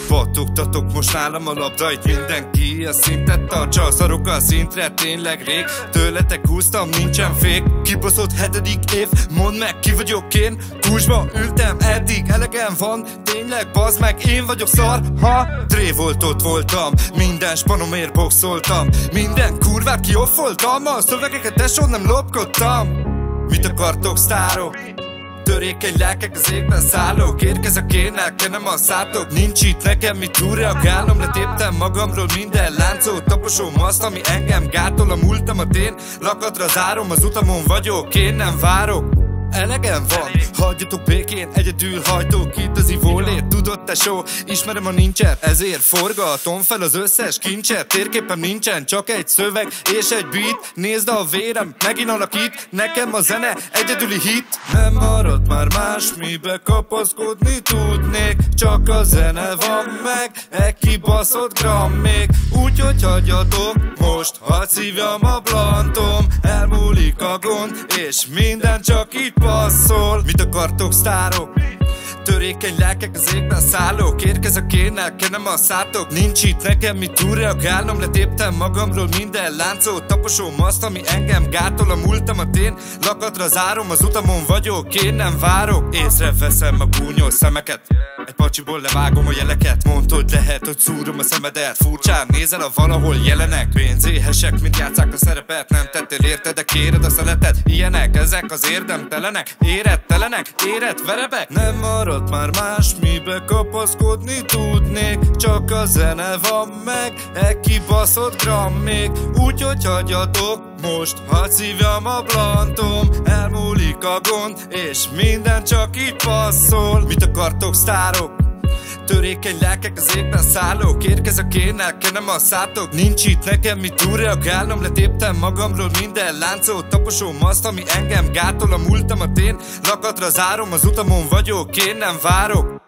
Pattogtatok most nálam a labda, itt mindenki a szintet tartsa. Szarok a szintre tényleg rég, tőletek húztam, nincsen fék. Kibaszott 7. év, mondd meg ki vagyok én. Kulcsba ültem eddig, elegem van, tényleg bazd meg, én vagyok szar, ha? Dré volt, ott voltam, minden spanomért boxoltam, minden kurvát kioffoltam, a szövegeket tesón nem lopkodtam. Mit akartok sztárok? Törékeny lelkek az égben szállók, érkezek én, elkenem a szátok. Nincs itt nekem mit túlreagálnom, letéptem magamról minden láncot. Taposom azt, ami engem gátol, a múltamat én lakatra zárom. Az utamon vagyok, én nem várok. Elegem van, hagyjatok békén, egyedül hajtok itt az ivólét. Tudod tesó, ismerem a nincset, ezért forgatom fel az összes kincset. Térképen nincsen, csak egy szöveg és egy beat. Nézd a vérem, megint alakít, nekem a zene egyedüli hit. Nem marad már más, mibe kapaszkodni tudnék, csak a zene van meg, egy kibaszott gram még. Úgyhogy hagyjatok most, hadd szívjam a blantom. Elmúlik a gond, és minden csak így passzol. Mit akartok sztárok? Törékeny lelkek az égben szállók, érkezek én, elkenem a szátok. Nincs itt nekem mit túlreagálnom, letéptem magamról minden láncot. Taposom azt, ami engem gátol, a múltamat én lakatra zárom. Az utamon vagyok, én nem várok. Észreveszem a gúnyos szemeket, egy pacsiból levágom a jeleket. Mondd, hogy lehet, hogy szúrom a szemedet, furcsán nézel, a valahol jelenek. Pénzéhesek, mint játsszák a szerepet, nem tettél érte, de kéred a szeletet. Ilyenek, ezek az érdemtelenek, érettelenek, érett verebek. Nem marad már más, mibe kapaszkodni tudnék, csak a zene van meg, egy kibaszott gram még. Úgyhogy hagyjatok most, hadd szívjam a blantom. Elmúlik a gond, és minden csak így passzol. Mit akartok sztárok? Törékeny lelkek az égben szállók, érkezek én, elkenem a szátok. Nincs itt nekem mit túlreagálnom, letéptem magamról minden láncot. Taposom azt, ami engem gátol, a múltamat én lakatra zárom. Az utamon vagyok, én nem várok.